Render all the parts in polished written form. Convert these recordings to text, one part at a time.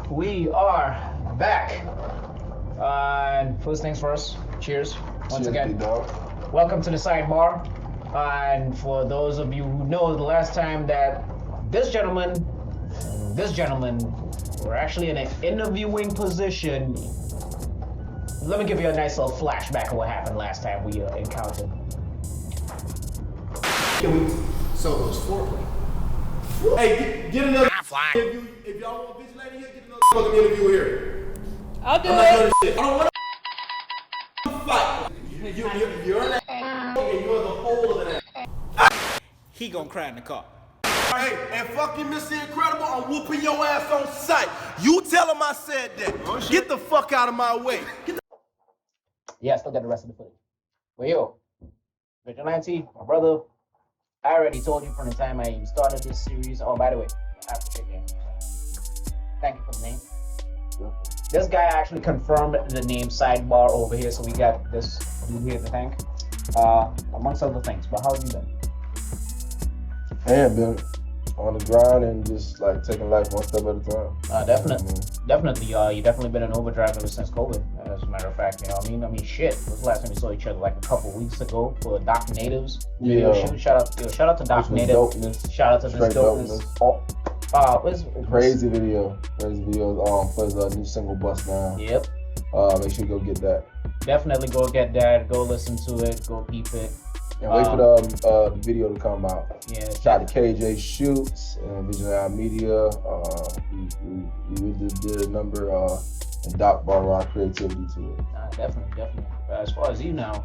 We are back. And first things first, cheers. Once again, welcome to the sidebar. And for those of you who know, the last time that this gentleman were actually in an interviewing position. Let me give you a nice little flashback of what happened last time we encountered. So those foreplay. Hey, get another interview. If y'all want a bitch lady here, get another fucking interview here. I'll do I'm it. not doing shit. I don't want to fight. You're an and you're the whole of that. He gonna cry in the car. Hey, and fucking Mr. Incredible, I'm whooping your ass on sight. You tell him I said that. Get the fuck out of my way. Yeah, I still got the rest of the footage. Well, yo, Vigilante, my brother, I already told you from the time I even started this series. Oh, by the way, I have to take it. Thank you for the name. This guy actually confirmed the name sidebar over here, so we got this here to thank, amongst other things. But how have you been? I have been on the grind and just like taking life one step at a time. Definitely. You definitely been in overdrive ever since COVID. As a matter of fact, you know what I mean? I mean, shit. This was the last time we saw each other like a couple weeks ago for Doc Natives video shoot. Shout out to Doc Native. Shout out to this dopeness. Crazy video. Plays a new single Bust Down. Yep. Make sure you go get that. Definitely go get that. Go listen to it. Go peep it. And wait for the video to come out. Yeah. Shout out to KJ Shoots and Visionary Media. We did a number and Doc brought a lot of creativity to it. Definitely. As far as you know,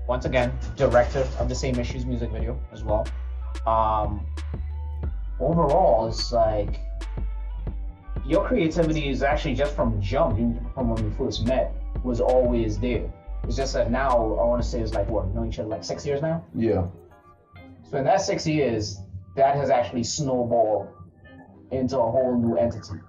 once again, director of the Same Issues music video as well. Overall, it's like your creativity is actually just from jump, from when we first met, was always there. It's just that now, I want to say it's like, what, we've known each other like 6 years now? Yeah. So in that 6 years, that has actually snowballed into a whole new entity.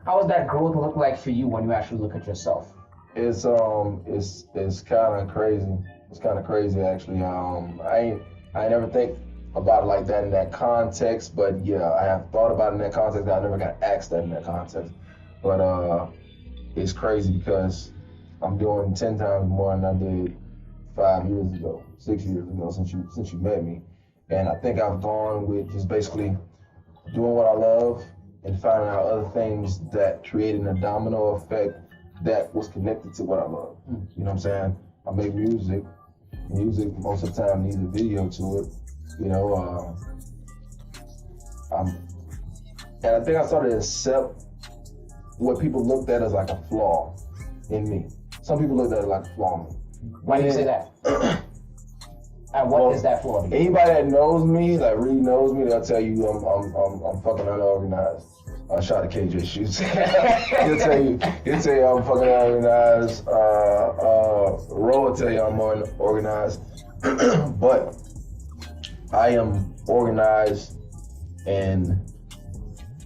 How does that growth look like for you when you actually look at yourself? It's kind of crazy. It's kind of crazy actually. I never think about it like that in that context, but yeah, I have thought about it in that context. I never got asked that in that context, but it's crazy because I'm doing 10 times more than I did 5 years ago, 6 years ago since you met me, and I think I've gone with just basically doing what I love and finding out other things that created a domino effect that was connected to what I love. You know what I'm saying? I make music. Music most of the time needs a video to it. You know, and I think I started to accept what people looked at as like a flaw in me. Some people looked at it like a flaw in me. Why do you say that? And what is that flaw? Anybody that knows me, like really knows me, they'll tell you I'm fucking unorganized. Shout out to KJ Shoots. he'll tell you I'm fucking unorganized. Ro will tell you I'm more organized. But I am organized in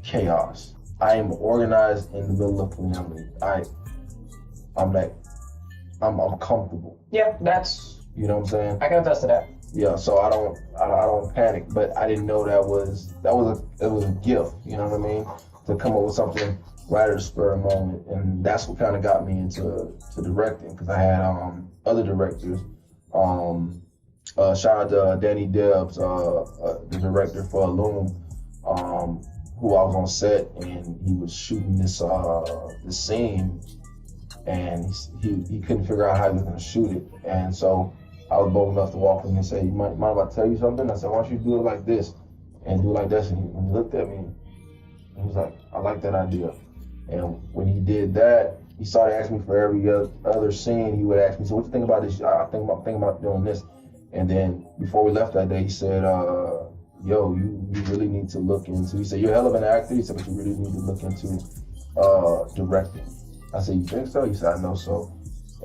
chaos. I am organized in the middle of calamity. I'm comfortable. Yeah, that's. You know what I'm saying? I can attest to that. Yeah, so I don't panic, but I didn't know that was a gift. You know what I mean? To come up with something right at the spur of the moment, and that's what kind of got me into directing, because I had other directors. Shout out to Danny Debs, the director for Loom, who I was on set, and he was shooting this scene, and he couldn't figure out how he was gonna shoot it, and so I was bold enough to walk in and say, "You mind if I tell you something?" I said, "Why don't you do it like this and do it like this?" And he looked at me, and he was like, "I like that idea." And when he did that, he started asking me for every other scene. He would ask me, "So what you think about this?" I think about doing this. And then before we left that day, he said, "Yo, you really need to look into." He said, "You're a hell of an actor." He said, "But you really need to look into directing." I said, "You think so?" He said, "I know so."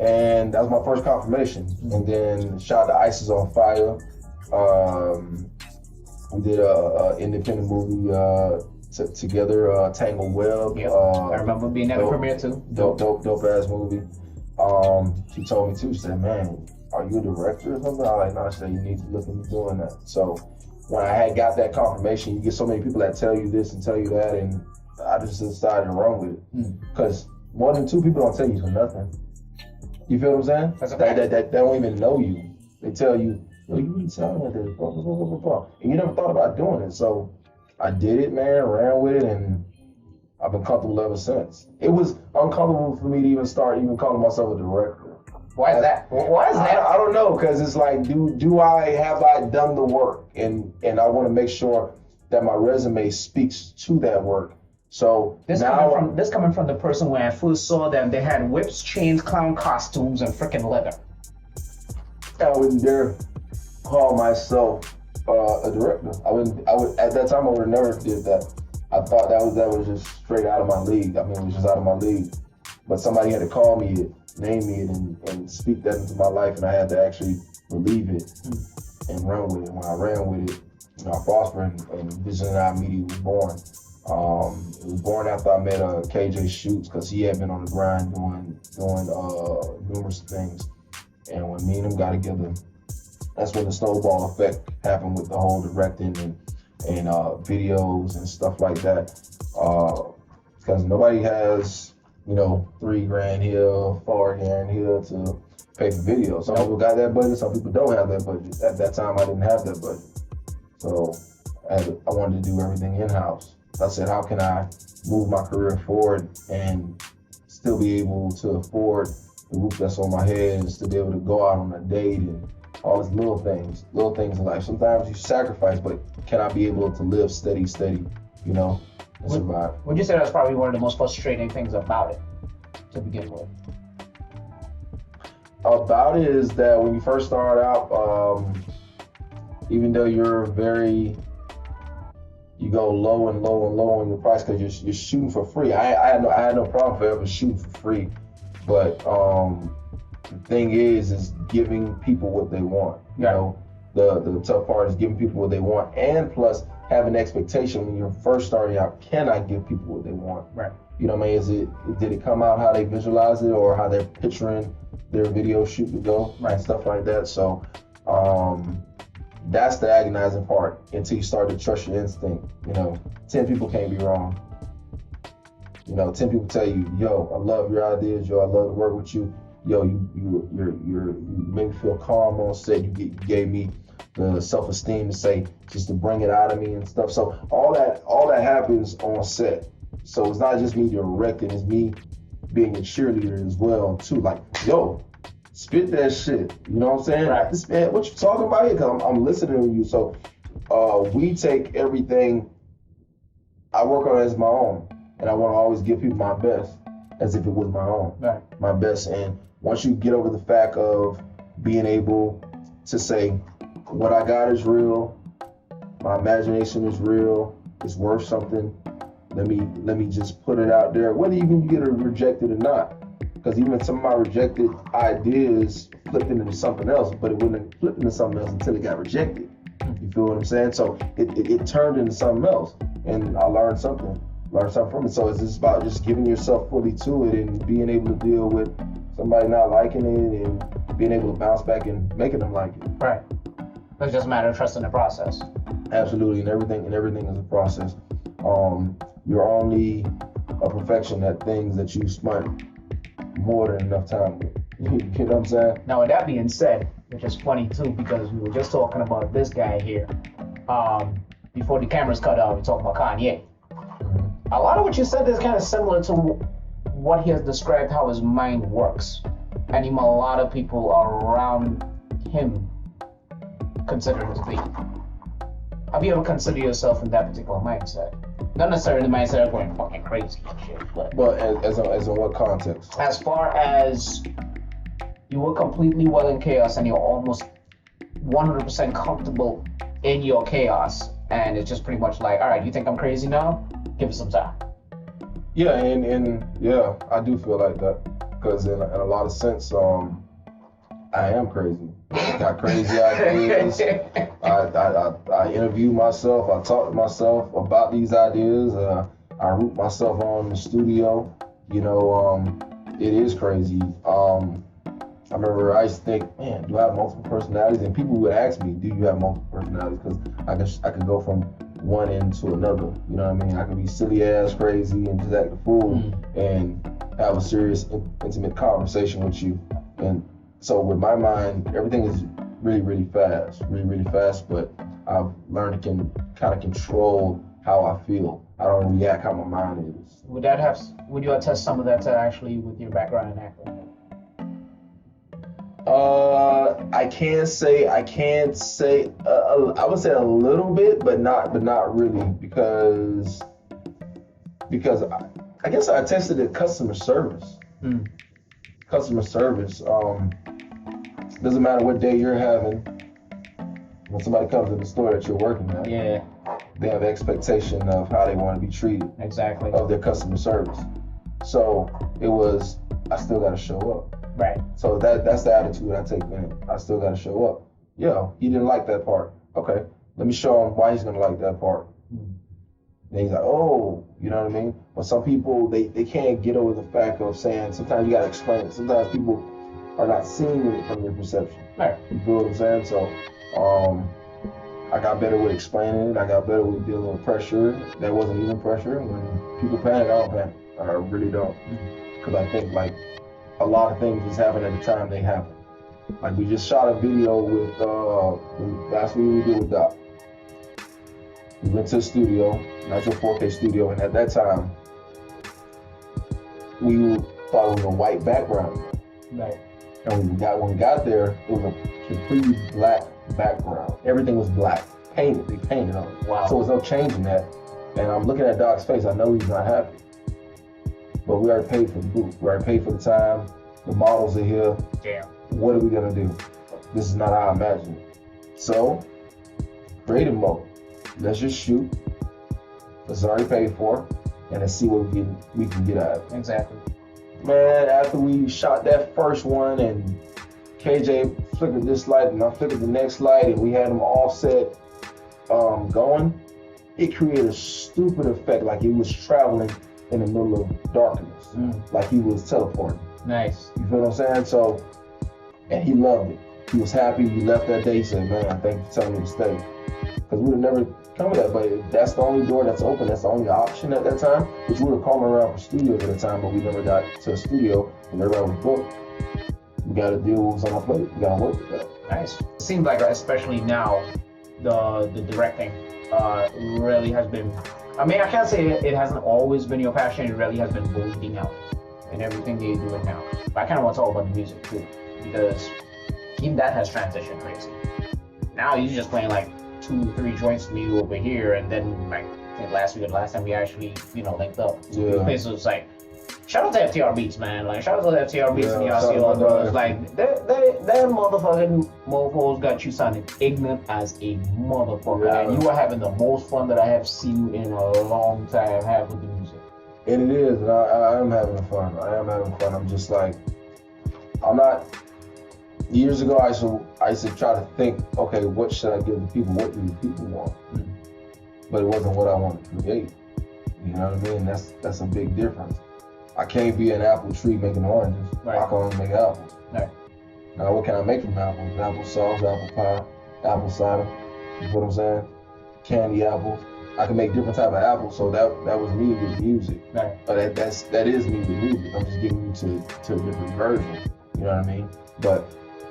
And that was my first confirmation. And then shout out to Ice is on Fire. We did a independent movie together, Tangled Web. Yep. I remember being at the premiere too. Dope ass movie. She told me too, she said, "Man, are you a director or something?" I was like, "No." She said, "You need to look into doing that." So when I had got that confirmation, you get so many people that tell you this and tell you that, and I just decided to run with it. Because more than 2 people don't tell you for nothing. You feel what I'm saying? That don't even know you. They tell you, yo, you need sound like this, blah, blah, blah, blah, blah. And you never thought about doing it. So I did it, man, ran with it, and I've been comfortable ever since. It was uncomfortable for me to even start calling myself a director. Why is that? Why is that? I don't know, because it's like, have I done the work? And I want to make sure that my resume speaks to that work. So this coming from the person when I first saw them, they had whips, chains, clown costumes, and freaking leather. I wouldn't dare call myself a director. I would at that time I would have never did that. I thought that was just straight out of my league. I mean, it was just out of my league. But somebody had to call me it, name me it, and speak that into my life, and I had to actually believe it and run with it. When I ran with it, I prospered, and Vision Eye Media was born. It was born after I met KJ Shoots, because he had been on the grind doing numerous things. And when me and him got together, that's when the snowball effect happened with the whole directing and videos and stuff like that. Because nobody has, $3,000 here, $4,000 here to pay for videos. Some people got that budget, some people don't have that budget. At that time, I didn't have that budget. So I wanted to do everything in-house. I said, how can I move my career forward and still be able to afford the roof that's on my head and still be able to go out on a date and all these little things in life. Sometimes you sacrifice, but can I be able to live steady, and survive? Would you say that's probably one of the most frustrating things about it to begin with? About it is that when you first start out, even though you go low and low and low on your price because you're shooting for free. I had no problem for ever shooting for free, but the thing is giving people what they want. You know, the tough part is giving people what they want, and plus having an expectation when you're first starting out. Can I give people what they want? Right. You know what I mean? Did it come out how they visualize it or how they're picturing their video shoot to go, and stuff like that? So that's the agonizing part until you start to trust your instinct. 10 people can't be wrong. 10 people tell you, yo, I love your ideas, yo, I love to work with you. Yo, you make me feel calm on set. You gave me the self-esteem to say, just to bring it out of me and stuff. So all that happens on set. So it's not just me directing, it's me being a cheerleader as well too. Like, yo, spit that shit. You know what I'm saying? Right. Man, what you talking about here? Because I'm listening to you. So we take everything. I work on it as my own, and I want to always give people my best as if it was my own, my best. And once you get over the fact of being able to say, what I got is real, my imagination is real, it's worth something. Let me just put it out there, whether even you get it rejected or not. Because even some of my rejected ideas flipped into something else, but it wouldn't flip into something else until it got rejected. You feel what I'm saying? So it turned into something else, and I learned something from it. So it's just about just giving yourself fully to it and being able to deal with somebody not liking it and being able to bounce back and making them like it. Right. It's just a matter of trusting the process. Absolutely, and everything is a process. You're only a perfection at things that you spent more than enough time with. You know what I'm saying? Now, with that being said, which is funny too, because we were just talking about this guy here. Before the cameras cut out, we talked about Kanye. A lot of what you said is kind of similar to what he has described how his mind works. And even a lot of people around him consider him to be. Have you ever considered yourself in that particular mindset? Not necessarily the mindset of going fucking crazy and shit, but as in what context? As far as you were completely well in chaos and you're almost 100% comfortable in your chaos, and it's just pretty much like, all right, you think I'm crazy now? Give it some time. Yeah, and yeah, I do feel like that, because in a lot of sense, I am crazy. I got crazy ideas. I interview myself. I talk to myself about these ideas. I root myself on the studio. It is crazy. I remember I used to think, man, do I have multiple personalities? And people would ask me, do you have multiple personalities? Because I could go from one end to another. You know what I mean? I can be silly ass crazy and just act a fool and have a serious intimate conversation with you. And so with my mind, everything is really fast, but I've learned to kind of control how I feel. I don't react how my mind is. Would you attest some of that to actually with your background in acting? I would say a little bit, but not really, because I guess I attested to customer service. Customer service. Doesn't matter what day you're having. When somebody comes to the store that you're working at, they have an expectation of how they want to be treated. Exactly. Of their customer service. So I still got to show up. Right. So that's the attitude I take, man. I still got to show up. Yeah, he didn't like that part. Okay, let me show him why he's gonna like that part. Then he's like, oh, you know what I mean? But some people, they can't get over the fact of saying, sometimes you gotta explain it. Sometimes people are not seeing it from your perception. Right. You feel what I'm saying? So, I got better with explaining it. I got better with dealing with pressure. That wasn't even pressure. When people panic, I don't panic. I really don't. Because I think like a lot of things just happen at the time they happen. Like we just shot a video with, last week we did with Doc. We went to the studio, Nitro 4K studio, and at that time, we thought it was a white background. Right. And when we got there, it was a completely black background. Everything was black, painted. They painted on it. Wow. So there was no changing that. And I'm looking at Doc's face. I know he's not happy. But we already paid for the booth. We already paid for the time. The models are here. Damn. What are we gonna do? This is not how I imagined it. So, creative mode. Let's just shoot. It's already paid for, and let's see what we can get out of it. Exactly. Man, after we shot that first one, and KJ flickered this light, and I flickered the next light, and we had them offset going, it created a stupid effect, like he was traveling in the middle of darkness, like he was teleporting. Nice. You feel what I'm saying? So, and he loved it. He was happy. He left that day. He said, man, thank you for telling me to stay. Because we would never come to that, but that's the only door that's open. That's the only option at that time, which we were calling around for studios at the time, but we never got to a studio and everybody was booked. We got to deal with what's on our plate. We got to work with that. Nice. It seems like, especially now, the directing really has been, I mean, I can't say it hasn't always been your passion. It really has been bleeding out in everything that you're doing now. But I kind of want to talk about the music too, because even that has transitioned crazy. Now you're just playing like 2-3 joints for you over here, and then like I think last time we actually linked up. Yeah. So it's like, shout out to FTR Beats, man. Like shout out to FTR Beats and y'all see all those. Like that motherfucking mofos got you sounding ignorant as a motherfucker, and you are having the most fun that I have seen you in a long time have with the music. And it is, and I am having fun. I'm just like, I'm not. Years ago, I used to try to think, okay, what should I give the people? What do the people want? But it wasn't what I wanted to create. You know what I mean? That's a big difference. I can't be an apple tree making oranges. Right. I can only make apples. Right. Now, what can I make from apples? Apple sauce, apple pie, apple cider. You know what I'm saying? Candy apples. I can make different type of apples. So that was me with music. Right. But that is me with music. I'm just giving you to a different version. You know what I mean? But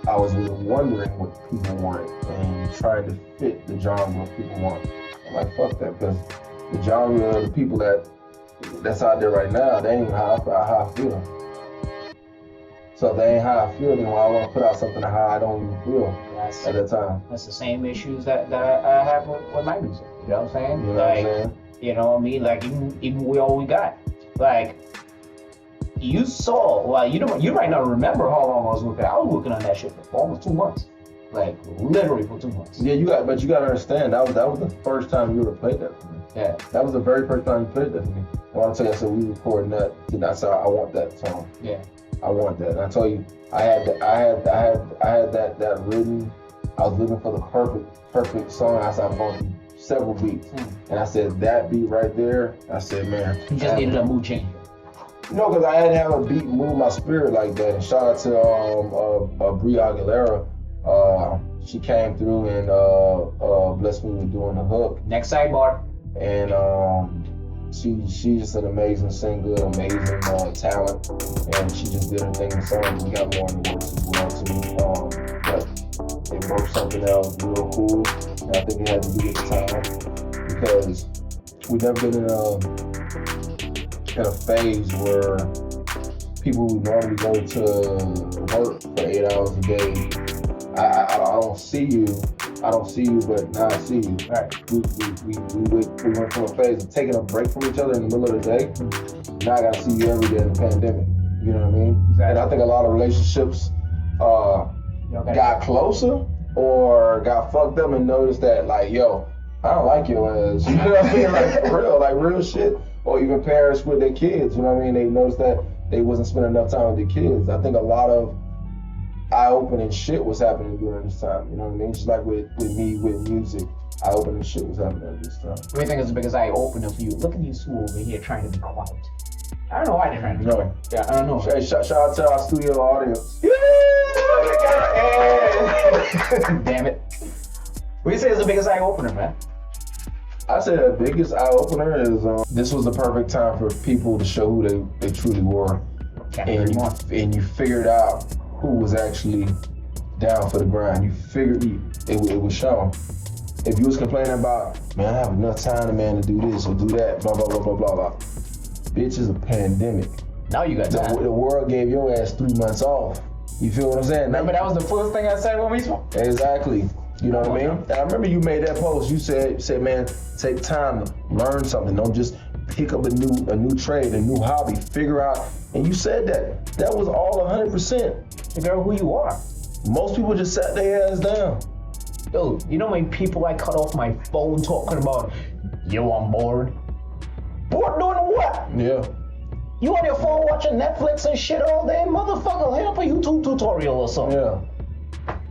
I was really wondering what people want and trying to fit the genre of people want. I'm like, fuck that, because the genre of the people that's out there right now, they ain't how I feel. So if they ain't how I feel, then why I want to put out something how I don't even feel at that time. That's the same issues that I have with my music. You know what I'm saying? You know what I'm saying? You know what I mean? Like even we all we got. Like you saw, well, you might not remember how long I was working. I was working on that shit for almost 2 months. Like literally for 2 months. Yeah, but you gotta understand that was the first time you ever played that for me. Yeah. That was the very first time you played that for me. I want to tell you, I said we recording that. And I said I want that song. Yeah. I want that. And I told you, I had that written. I was looking for the perfect song. I said I'm going through several beats, and I said that beat right there. I said, man, you just needed a mood changer. No, because I had to have a beat move my spirit like that. And shout out to Brie Aguilera. She came through and blessed me with doing the hook. Next sidebar. And she's just an amazing singer, amazing talent, and she just did her thing in the song. We got more in the works as well too. But they broke something else real cool, and I think it had to do with the time because we've never been in a phase where people who normally go to work for 8 hours a day. I don't see you, but now I see you. Right. We went from a phase of taking a break from each other in the middle of the day. Now I gotta see you every day in the pandemic. You know what I mean? Exactly. And I think a lot of relationships got closer or got fucked up and noticed that, like, yo, I don't like your ass. You know what I mean? Like, for real, like real shit. Or even parents with their kids, you know what I mean? They noticed that they wasn't spending enough time with their kids. I think a lot of eye-opening shit was happening during this time, you know what I mean? Just like with me, with music, eye-opening shit was happening at this time. What do you think is the biggest eye-opener for you? Look at you two over here trying to be quiet. I don't know why they're trying to be quiet. Yeah, I don't know. Hey, shout out to our studio audience. Yeah! Damn it. What do you say is the biggest eye-opener, man? I say the biggest eye-opener is this was the perfect time for people to show who they truly were. And you figured out who was actually down for the grind. You figured it was shown. If you was complaining about, man, I have enough time, man, to do this or do that, blah, blah, blah, blah, blah, blah. Bitch, it's a pandemic. Now you got time. The world gave your ass 3 months off. You feel what I'm saying? Remember that was the first thing I said when we spoke? Exactly. You know what I mean? And I remember you made that post. You said, man, take time to learn something. Don't just pick up a new trade, a new hobby, figure out. And you said that. That was all 100%. Figure out who you are. Most people just sat their ass down. Dude, you know how many people I cut off my phone talking about, you on board? Bored doing what? Yeah. You on your phone watching Netflix and shit all day? Motherfucker, hit up a YouTube tutorial or something. Yeah.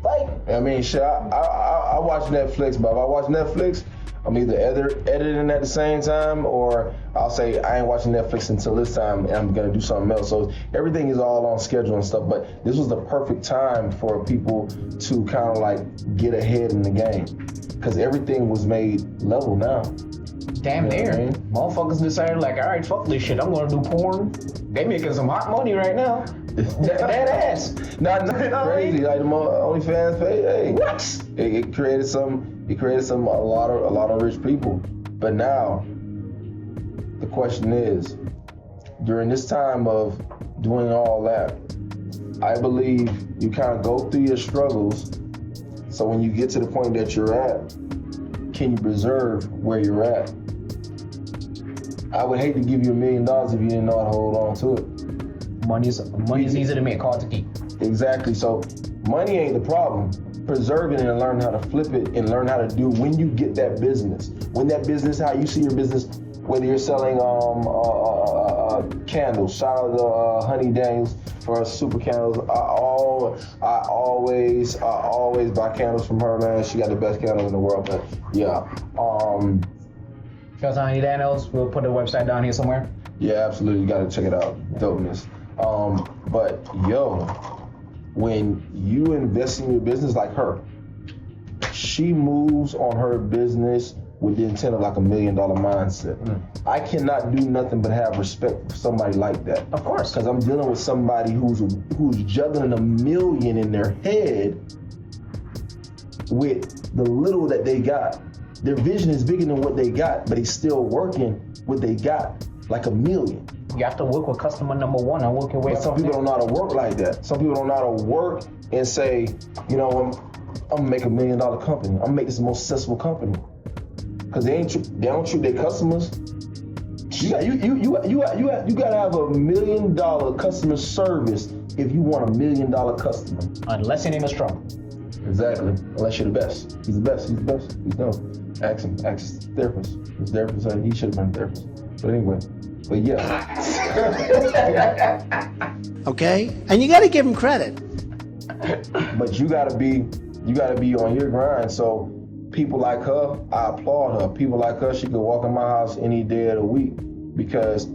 Like, I mean, shit, I watch Netflix, but if I watch Netflix, I'm either editing at the same time, or I'll say I ain't watching Netflix until this time and I'm gonna do something else. So everything is all on schedule and stuff, but this was the perfect time for people to kind of like get ahead in the game, because everything was made level now. damn near. I mean? Motherfuckers decided like, all right, fuck this shit, I'm gonna do porn. They making some hot money right now. That ass. Not crazy. Like the OnlyFans pay. Hey, what? It created a lot of rich people. But now the question is, during this time of doing all that, I believe you kind of go through your struggles. So when you get to the point that you're at, can you preserve where you're at? I would hate to give you $1 million if you didn't know how to hold on to it. Money's easy to make, hard to keep. Exactly. So money ain't the problem. Preserving it and learn how to flip it and learn how to do when you get that business. When that business, how you see your business, whether you're selling candles. Shout out to Honey Daniels for super candles. I always buy candles from her, man. She got the best candles in the world. But yeah. Shout out to Honey Daniels. We'll put the website down here somewhere. Yeah, absolutely. You gotta check it out. Dopeness. But yo, when you invest in your business like her, she moves on her business with the intent of like $1 million mindset. I cannot do nothing but have respect for somebody like that. Of course. Because I'm dealing with somebody who's juggling $1 million in their head with the little that they got. Their vision is bigger than what they got, but he's still working what they got, like $1 million. You have to work with customer number one and work your way up. But some people don't know how to work like that. Some people don't know how to work and say, you know, I'm gonna make $1 million company. I'm gonna make this the most successful company. Cause they don't treat their customers. You gotta have $1 million customer service if you want $1 million customer. Unless your name is Trump. Exactly. Unless you're the best. He's the best. He's no. Ask his therapist. His therapist said he should have been a therapist. But anyway. But yeah. Okay? And you gotta give him credit. But you gotta be on your grind. So people like her, I applaud her. People like her, she could walk in my house any day of the week because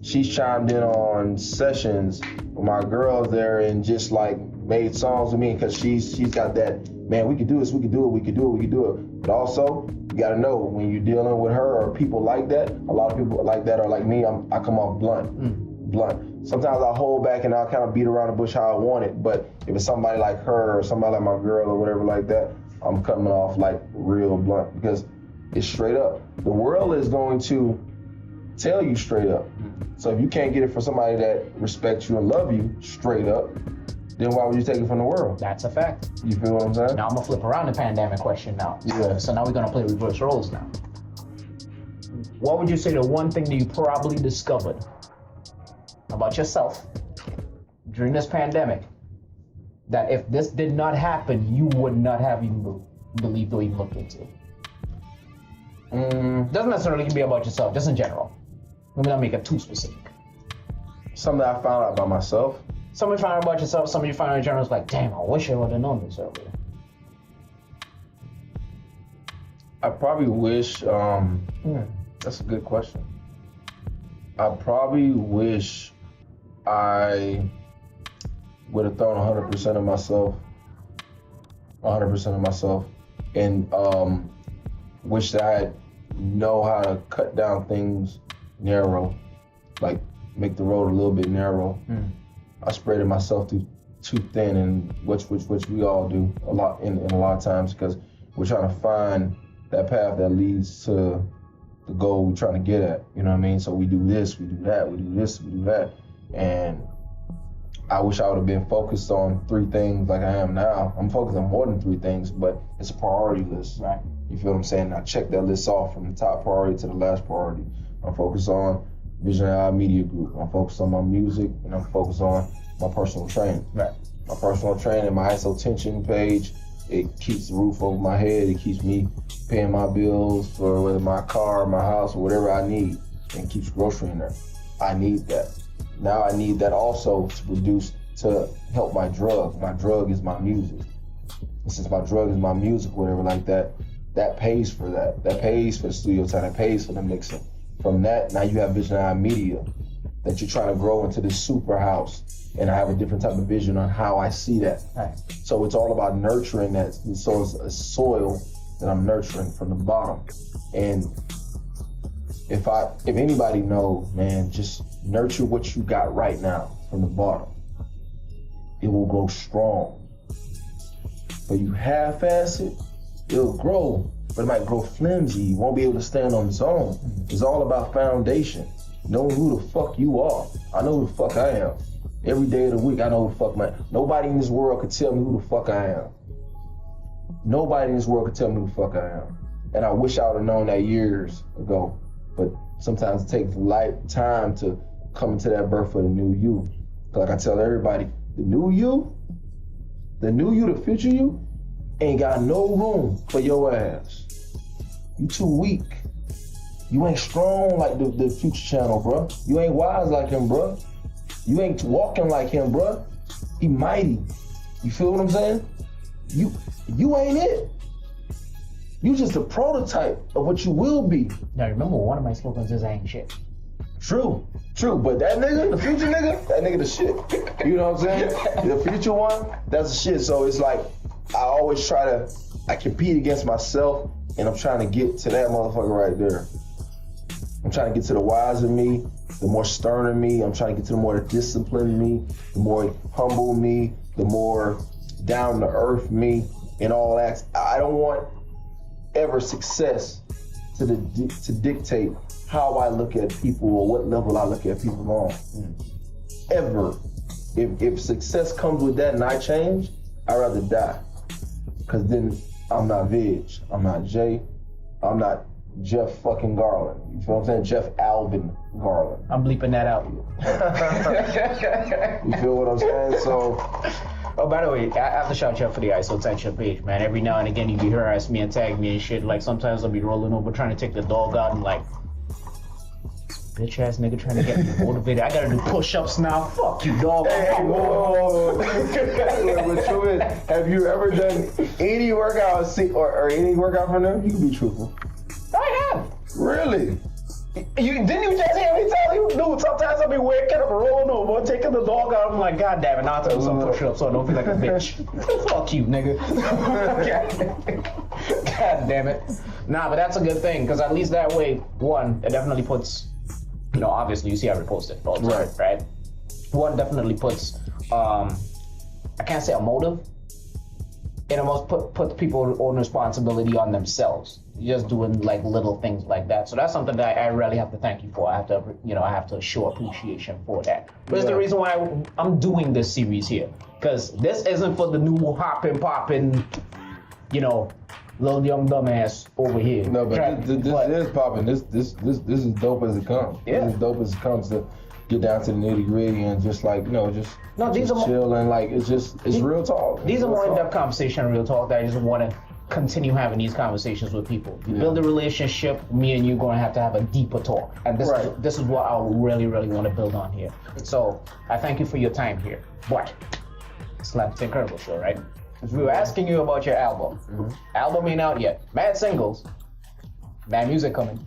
she's chimed in on sessions with my girls there and just like made songs with me because she's got that, man, we could do this, we could do it. But also, you gotta know when you're dealing with her or people like that, a lot of people like that are like me, I come off blunt. Sometimes I hold back and I'll kind of beat around the bush how I want it, but if it's somebody like her or somebody like my girl or whatever like that, I'm coming off like real blunt because it's straight up. The world is going to tell you straight up. So if you can't get it from somebody that respects you and love you straight up, then why would you take it from the world? That's a fact. You feel what I'm saying? Now I'm gonna flip around the pandemic question now. Yeah. So now we're gonna play reverse roles now. What would you say the one thing that you probably discovered about yourself during this pandemic that if this did not happen, you would not have even believed or even looked into? Doesn't necessarily be about yourself, just in general. Let me not make it too specific. Something I found out about myself. Somebody found out about yourself, somebody you found out in general is like, damn, I wish I would have known this earlier. I probably wish, that's a good question. I probably wish I would have thrown 100% of myself, and wish that I know how to cut down things narrow, like make the road a little bit narrow. I spreaded myself too thin, and which we all do a lot in a lot of times because we're trying to find that path that leads to the goal we're trying to get at. You know what I mean? So we do this, we do that, we do this, we do that, and I wish I would have been focused on 3 things like I am now. I'm focused on more than 3 things, but it's a priority list. Right. You feel what I'm saying? I check that list off from the top priority to the last priority. I'm focused on Visionary Media Group. I'm focused on my music, and I'm focused on my personal training. Right. My personal training, my ISO tension page, it keeps the roof over my head. It keeps me paying my bills for whether my car, my house, or whatever I need, and keeps grocery in there. I need that. Now I need that also to produce, to help my drug. My drug is my music. And since my drug is my music, whatever like that, that pays for that. That pays for the studio time. That pays for the mixing. From that, now you have Visionary Media that you're trying to grow into this super house. And I have a different type of vision on how I see that. Right. So it's all about nurturing that. So it's a soil that I'm nurturing from the bottom. And if anybody knows, man, just nurture what you got right now from the bottom. It will grow strong. But you half-ass it, it'll grow, but it might grow flimsy. You won't be able to stand on its own. It's all about foundation. Knowing who the fuck you are. I know who the fuck I am. Every day of the week, I know who the fuck man. Nobody in this world could tell me who the fuck I am. Nobody in this world could tell me who the fuck I am. And I wish I would have known that years ago. But sometimes it takes time to come into that birth of the new you. Like I tell everybody, the new you, the future you, ain't got no room for your ass. You too weak. You ain't strong like the Future Channel, bro. You ain't wise like him, bro. You ain't walking like him, bro. He mighty. You feel what I'm saying? You ain't it. You just a prototype of what you will be. Now remember, one of my slogans is I ain't shit. True. But that nigga, the future nigga, that nigga the shit. You know what I'm saying? The future one, that's the shit. So it's like, I compete against myself, and I'm trying to get to that motherfucker right there. I'm trying to get to the wiser me, the more sterner me. I'm trying to get to the more disciplined me, the more humble me, the more down to earth me, and all that. I don't want ever success to dictate how I look at people or what level I look at people on. Ever. If success comes with that and I change, I'd rather die. Because then I'm not Vig, I'm not Jay, I'm not Jeff fucking Garland. You feel what I'm saying? Jeff Alvin Garland. I'm bleeping that out. You feel what I'm saying? So. Oh, by the way, I have to shout you out for the ISO tension page, man. Every now and again, you be harass me and tag me and shit. Like, sometimes I'll be rolling over trying to take the dog out and like, bitch ass nigga trying to get me motivated. I gotta do push-ups now. Fuck you, dog. Hey, whoa. But true is, have you ever done any workout or any workout from them? You can be truthful. I have. Really? Didn't you just hear me tell you? Dude, sometimes I'll be waking up, rolling over, taking the dog out. I'm like, God damn it, now I'll do some push-ups so I don't feel like a bitch. Fuck you, nigga. God damn it. Nah, but that's a good thing, because at least that way, one, it definitely puts, obviously you see I repost it all the time, right? One definitely puts, I can't say a motive. It almost puts people own responsibility on themselves. Just doing like little things like that. So that's something that I really have to thank you for. I have to show appreciation for that. But it's the reason why I'm doing this series here. Because this isn't for the new hopping, popping, little young dumbass over here. No, but this is popping. This is dope as it comes. Yeah. This is dope as it comes to get down to the nitty gritty and just like, just chill and like, it's real talk. These are more in-depth conversation, real talk that I just want to continue having these conversations with people. You build a relationship, me and you going to have a deeper talk. And this is what I really, really want to build on here. So I thank you for your time here. But it's not the Incredible Show, right? We were asking you about your album. Album ain't out yet. Mad singles, mad music coming.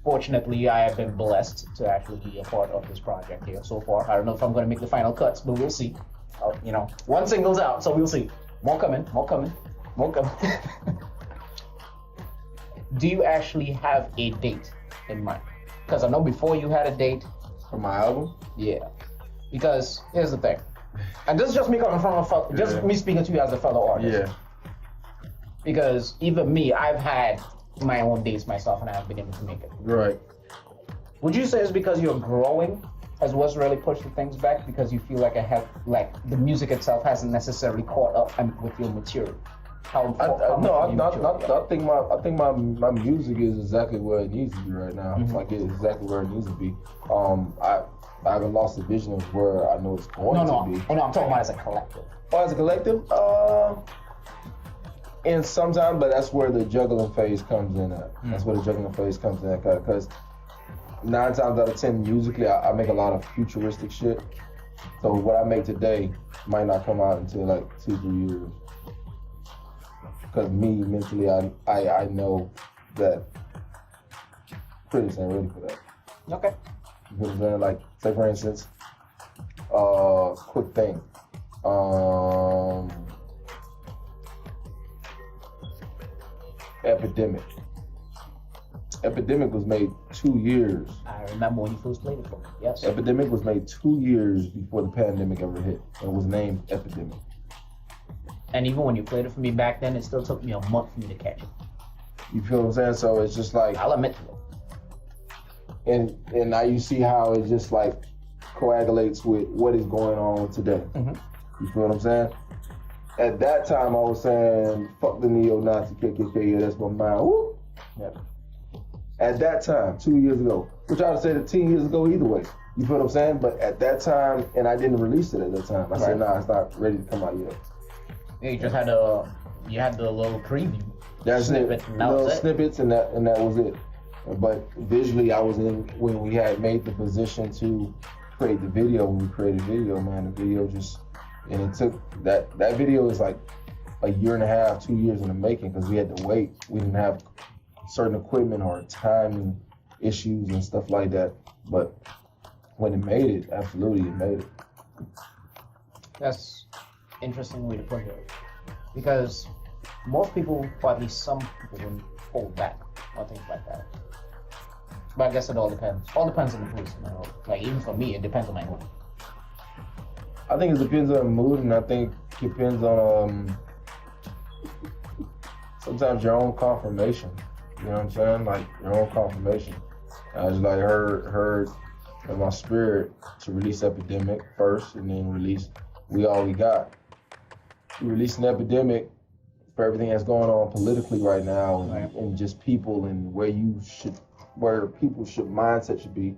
Fortunately, I have been blessed to actually be a part of this project here so far. I don't know if I'm going to make the final cuts, but we'll see. One single's out, so we'll see. More coming. Do you actually have a date in mind? Because I know before you had a date. For my album? Yeah. Because here's the thing. And this is just me coming from me speaking to you as a fellow artist. Yeah. Because even me, I've had my own dates myself and I haven't been able to make it. Right. Would you say it's because you're growing as what's really pushed the things back, because you feel like the music itself hasn't necessarily caught up with your material? I think my music is exactly where it needs to be right now. Like it's exactly where it needs to be. I haven't lost the vision of where I know it's going to be. Oh no, I'm talking about as a collective. Oh, as a collective? And sometimes, but that's where the juggling phase comes in at. That's where the juggling phase comes in at, because 9 times out of 10 musically, I make a lot of futuristic shit. So what I make today might not come out until like 2-3 years. Because me, mentally, I know that critics ain't ready for that. Okay. You know what I'm saying? Like, say for instance, quick thing. Epidemic was made 2 years. I remember when you first played it for me. Yes. Epidemic was made 2 years before the pandemic ever hit. It was named Epidemic. And even when you played it for me back then, it still took me a month for me to catch it. You feel what I'm saying? So it's just like, I'll admit to it. And now you see how it just like coagulates with what is going on today. You feel what I'm saying? At that time, I was saying, fuck the neo-Nazi KKK, yeah, that's my mind. Woo! Yep. At that time, 2 years ago, which I would say 10 years ago either way. You feel what I'm saying? But at that time, and I didn't release it at that time. I said, nah, it's not ready to come out yet. Yeah, you just had the little preview. That's snippet, it. Little snippets, and that was it. But visually, I was in when we had made the position to create the video. When we created video, man, the video just, and it took that video is like a year and a half, 2 years in the making, because we had to wait. We didn't have certain equipment or timing issues and stuff like that. But when it made it, absolutely, it made it. That's interesting way to put it, because most people, or at least some people, wouldn't hold back or things like that. But I guess it all depends. All depends on the person. Like even for me, it depends on my mood. I think it depends on the mood, and I think it depends on sometimes your own confirmation. You know what I'm saying? Like your own confirmation. I just like heard in my spirit to release Epidemic first, and then release We All We Got. We released an Epidemic for everything that's going on politically right now, and just people and where people mindset should be.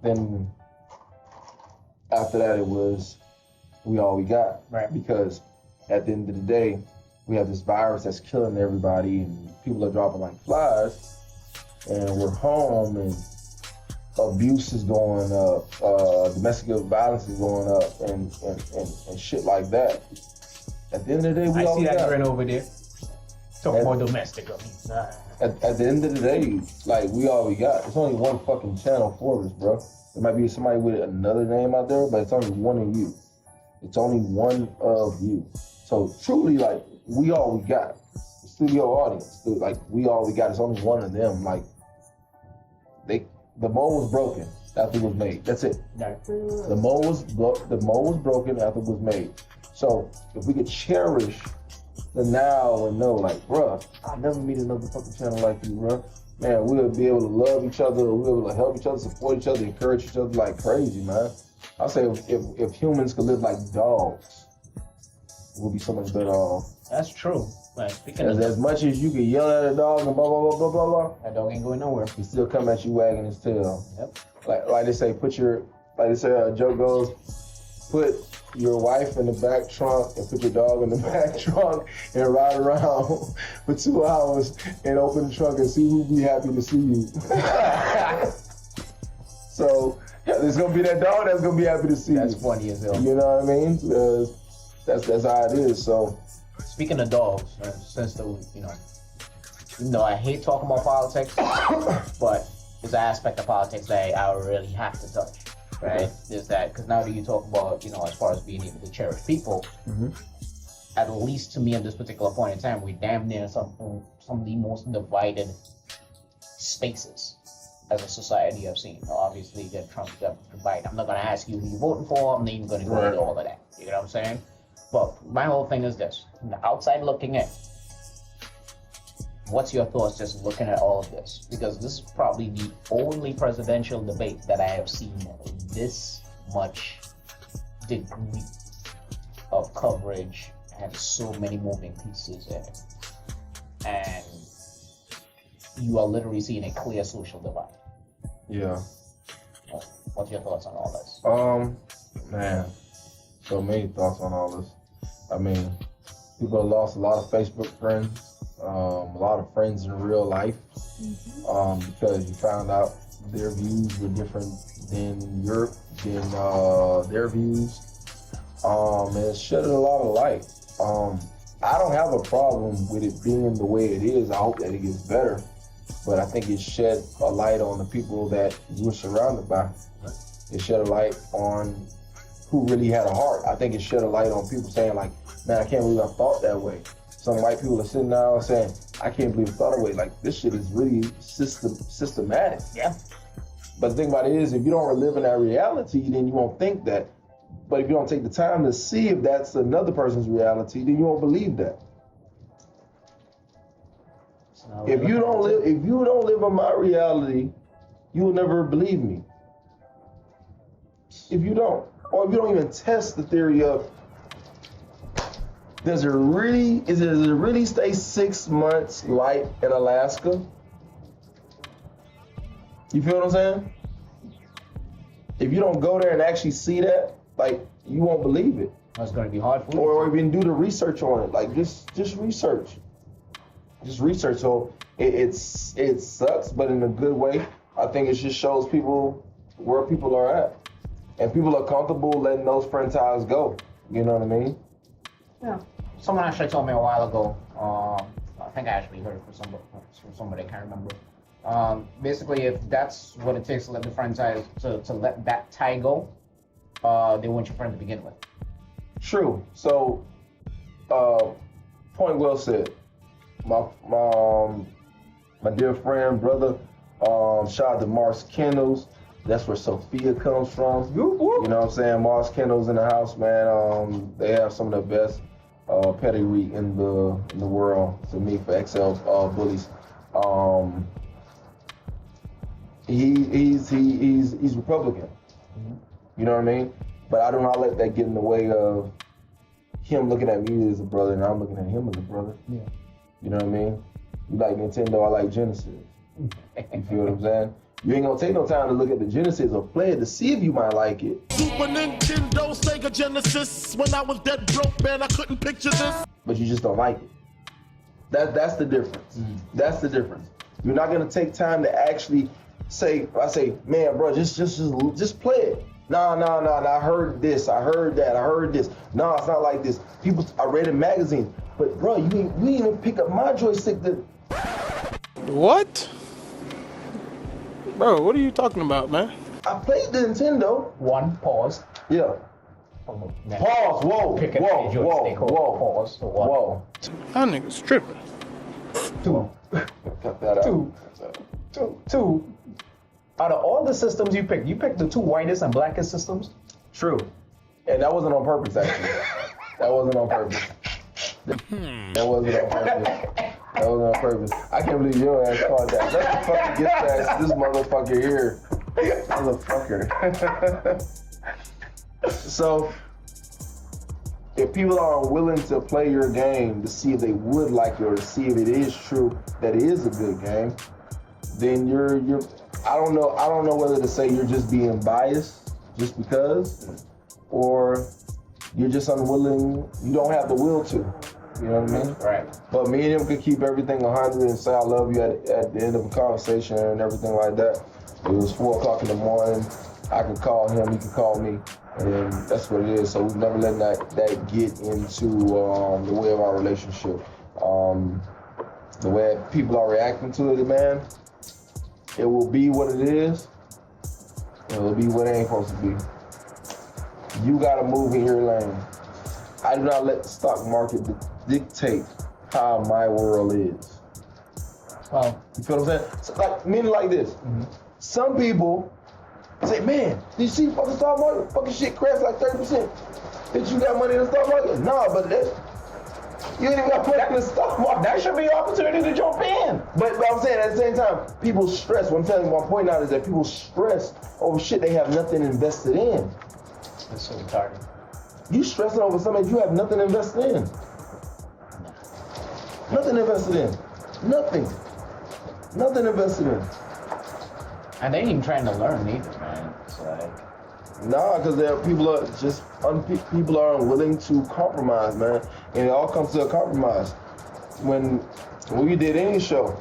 Then after that, it was We All We Got. Right. Because at the end of the day, we have this virus that's killing everybody, and people are dropping like flies, and we're home, and abuse is going up, domestic violence is going up, and shit like that. At the end of the day, we all I see that got. grin over there. Talk more domestic. At the end of the day, like, we all we got. It's only one fucking ChannelForbus, bro. There might be somebody with another name out there, but it's only one of you. It's only one of you. So truly, like, we all we got. The studio audience, dude, like, we all we got. It's only one of them. Like, the mold was broken after it was made. That's it. The mold was broken after it was made. So if we could cherish the now and know, like, bruh, I'll never meet another fucking channel like you, bruh. Man, we'll be able to love each other, we'll be able to help each other, support each other, encourage each other like crazy, man. I say if humans could live like dogs, we'll be so much better off. That's true. Like, as much as you can yell at a dog and blah blah blah blah blah blah, that dog ain't going nowhere. He still come at you wagging his tail. Yep. Like they say, a joke goes, put your wife in the back trunk and put your dog in the back trunk and ride around for 2 hours and open the trunk and see who'd be happy to see you. So yeah, there's gonna be that dog that's gonna be happy to see you. That's funny as hell. You know what I mean? That's how it is. So speaking of dogs, since even though I hate talking about politics, but there's an aspect of politics that I really have to touch. Right, is that because now that you talk about, as far as being able to cherish people, at least to me at this particular point in time, we're damn near some of the most divided spaces as a society I've seen. Now, obviously, that Trump's got divided. I'm not going to ask you who you're voting for. I'm not even going to go into all of that. You know what I'm saying? But my whole thing is this: from the outside looking in, what's your thoughts just looking at all of this? Because this is probably the only presidential debate that I have seen this much degree of coverage and so many moving pieces in it. And you are literally seeing a clear social divide. Yeah. What's your thoughts on all this? Man, so many thoughts on all this. I mean, people have lost a lot of Facebook friends. A lot of friends in real life, because you found out their views were different than their views. And it shed a lot of light. I don't have a problem with it being the way it is. I hope that it gets better, but I think it shed a light on the people that you were surrounded by. It shed a light on who really had a heart. I think it shed a light on people saying, like, man, I can't believe I thought that way. Some white people are sitting now saying, I can't believe I thought away. Like, this shit is really systematic. Yeah. But the thing about it is, if you don't live in that reality, then you won't think that. But if you don't take the time to see if that's another person's reality, then you won't believe that. If you don't live in my reality, you will never believe me. If you don't, or if you don't even test the theory of, does it really stay 6 months light in Alaska? You feel what I'm saying? If you don't go there and actually see that, like, you won't believe it. That's going to be hard for you. Or even do the research on it. Like, just research. Just research. So it sucks, but in a good way. I think it just shows people where people are at. And people are comfortable letting those friend ties go. You know what I mean? Yeah. Someone actually told me a while ago, I think I actually heard it from somebody, I can't remember. Basically, if that's what it takes to let the friend tie, to let that tie go, they want your friend to begin with. True. So, point well said. My dear friend, brother, shout out to Mars Kendalls. That's where Sophia comes from. You know what I'm saying? Mars Kendalls in the house, man. They have some of the best pedigree in the world to me for XL bullies. He's Republican. You know what I mean? But I do not let that get in the way of him looking at me as a brother and I'm looking at him as a brother. Yeah. You know what I mean? You like Nintendo, I like Genesis. You feel what I'm saying? You ain't gonna take no time to look at the Genesis or play it to see if you might like it. Super Nintendo, Sega Genesis. When I was dead broke, man, I couldn't picture this. But you just don't like it. That's the difference. That's the difference. You're not gonna take time to actually say, man, bro, just play it. Nah, I heard this, I heard that, I heard this. No, it's not like this. I read in magazines. But bro, you didn't even pick up my joystick. What? Bro, what are you talking about, man? I played the Nintendo. One, pause. Yeah. Pause. Whoa. Pick up Whoa. your joystick. Whoa. Pause. So one. Whoa. That nigga's tripping. Two. Cut that out. Two. Out of all the systems you picked the two whitest and blackest systems? True. And that wasn't on purpose, actually. That wasn't on purpose. That wasn't on purpose. I can't believe your ass called that. That's the fucking get past this motherfucker here. Motherfucker. So, if people are unwilling to play your game to see if they would like it or to see if it is true that it is a good game, then you're I don't know whether to say you're just being biased just because, or you're just unwilling, you don't have the will to. You know what I mean? Right. But me and him could keep everything 100 and say I love you at the end of a conversation and everything like that. It was 4 o'clock in the morning. I could call him, he could call me, and that's what it is. So we've never let that get into the way of our relationship. The way people are reacting to it, man, it will be what it is. It will be what it ain't supposed to be. You gotta move in your lane. I do not let the stock market dictate how my world is. Well, You feel what I'm saying? So, like, meaning like this. Mm-hmm. Some people say, man, did you see fucking stock market? Fucking shit crashed like 30%. Did you got money in the stock market? Nah, but you ain't even got money in the stock market. that should be an opportunity to jump in. But I'm saying at the same time, people stress. What I'm telling you, my point out is that people stress over shit they have nothing invested in. That's so retarded. You stressing over something you have nothing invested in. Nothing invested in. Nothing. Nothing invested in. And they ain't even trying to learn either, man. It's like, Nah, because people are unwilling to compromise, man. And it all comes to a compromise. When we did any show,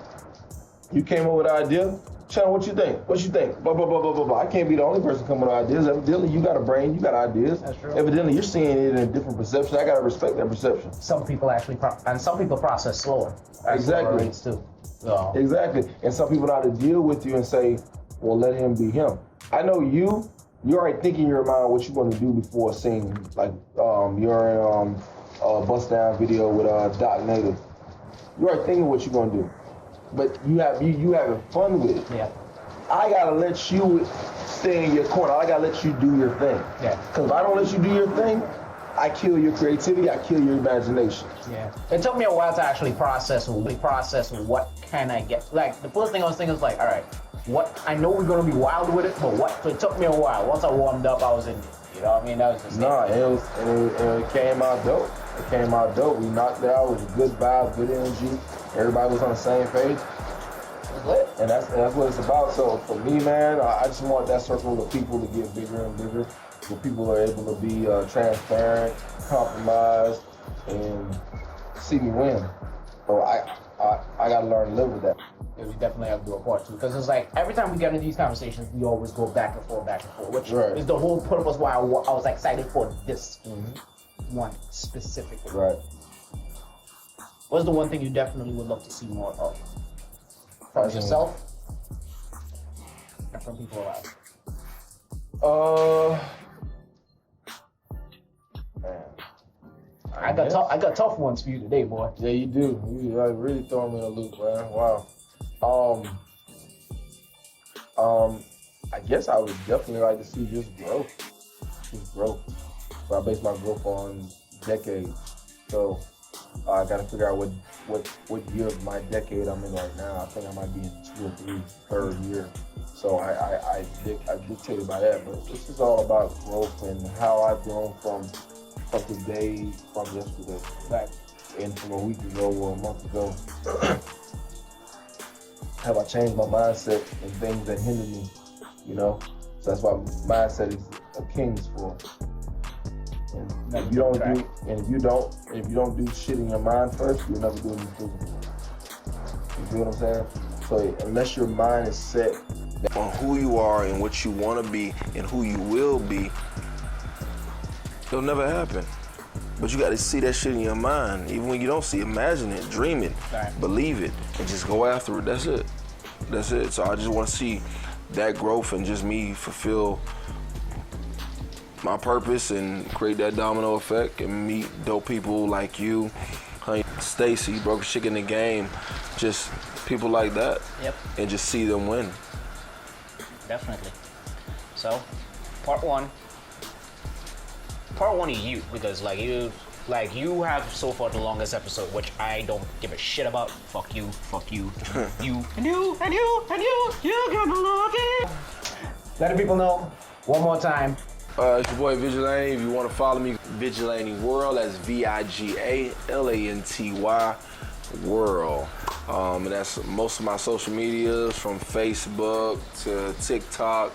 you came up with an idea. Channel, what you think? What you think? Blah, blah, blah, blah, blah, blah. I can't be the only person coming with ideas. Evidently, you got a brain, you got ideas. That's true. Evidently, you're seeing it in a different perception. I got to respect that perception. some people actually, some people process slower. Exactly. Rates too. So, Exactly. And some people know how to deal with you and say, well, let him be him. I know you're already thinking in your mind what you're going to do before seeing, like, you're in a bust down video with Doc Native. You're already thinking what you're going to do. But you having fun with it. yeah. I got to let you stay in your corner. I got to let you do your thing. Yeah. Because if I don't let you do your thing, I kill your creativity, I kill your imagination. Yeah. It took me a while to actually process what can I get. Like, the first thing I was thinking was like, all right, what, I know we're going to be wild with it, but what, so it took me a while. Once I warmed up, I was in, you know what I mean? That was just It came out dope. It came out dope. We knocked it out with a good vibe, good energy. Everybody was on the same page. And that's what it's about. So for me, man, I just want that circle of people to get bigger and bigger. So people are able to be transparent, compromise, and see me win. So I gotta learn to live with that. Yeah, we definitely have to do a part two, because it's like every time we get into these conversations, we always go back and forth, which Right. is the whole purpose why I was excited for this one specifically. Right. What's the one thing you definitely would love to see more of? From yourself and from people around? Man. I got tough ones for you today, boy. Yeah, you do. You like really throwing me in a loop, man. Wow. I guess I would definitely like to see just growth. Just growth. So I base my growth on decades. So I gotta figure out what year of my decade I'm in right now. I think I might be in 2 or 3, third year. So I dictated by that. But this is all about growth and how I've grown from today, from yesterday, back, and from a week ago or a month ago. Have I changed my mindset and things that hinder me, you know? So that's why mindset is a king's sport. And if you don't do shit in your mind first, you'll never do anything physical. You feel what I'm saying? So unless your mind is set on who you are and what you want to be and who you will be, it'll never happen. But you gotta see that shit in your mind. Even when you don't see it, imagine it, dream it, believe it, and just go after it. That's it. That's it. So I just want to see that growth and just me fulfill my purpose and create that domino effect and meet dope people like you, Stacy, broke chick in the game, just people like that. Yep. And just see them win. Definitely. So, part one is you, because you have so far the longest episode, which I don't give a shit about. Fuck you, you, and you you're gonna love it. Let the people know one more time. It's your boy Vigilante. If you want to follow me, Vigilante World, that's VIGALANTY World. And that's most of my social medias, from Facebook to TikTok,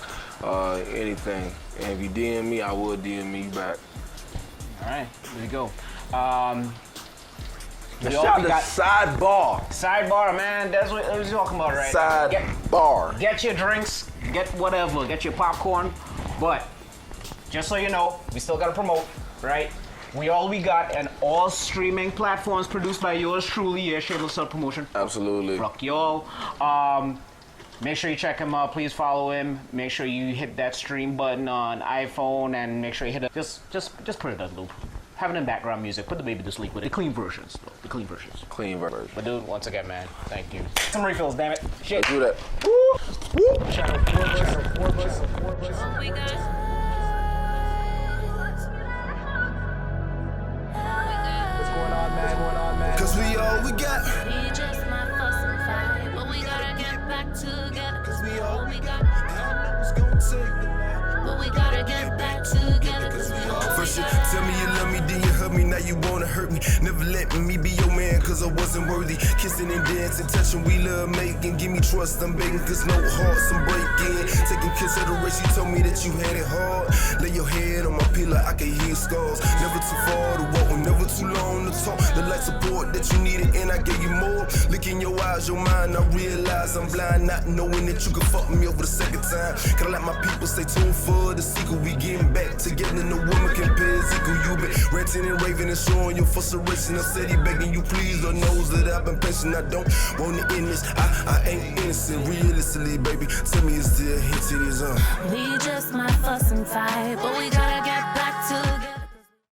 anything. And if you DM me, I will DM me back. All right, there we go. Let's shout the sidebar. Sidebar, man. That's what I was talking about, right? Sidebar. Get your drinks, get whatever, get your popcorn. But just so you know, we still gotta promote, right? We got, and all streaming platforms produced by yours truly. Yeah, shameless self-promotion. Absolutely. Fuck y'all. Make sure you check him out. Please follow him. Make sure you hit that stream button on iPhone, and make sure you hit it. Just put it on loop. Have it in background music. Put the baby to sleep with it. The clean versions, though. The clean versions. Clean version. But dude, once again, man, thank you. Some refills, damn it. Shit. Let's do that. Woo! ChannelForbus. Oh, we got. Cause we all we got. We just might fuss and fight, but we gotta get back together. Cause we all we got. It's gonna take the night. But we gotta get back together. Cause we all First you tell me you love me, then you hurt me, now you wanna hurt me. Never let me be your man, cause I wasn't worthy. Kissing and dancing, touching, we love making. Give me trust, I'm begging, cause no hearts I'm breaking. Taking consideration, you told me that you had it hard. Lay your head on my pillow, I can hear scars. Never too far to walk, never too long to talk. The light support that you needed, and I gave you more. Look in your eyes, your mind, I realize I'm blind, not knowing that you could fuck me over the second time. Can I let my people stay tuned for the sequel? We getting back together, no woman compares equal. You been ranting and raving and showing your frustration. I said he begging you, please, Lord knows that I've been patient. I don't want to end this. I ain't innocent, realistically, baby. Tell me, is there a hint to this? We just might fuss and fight, but we gotta get back together.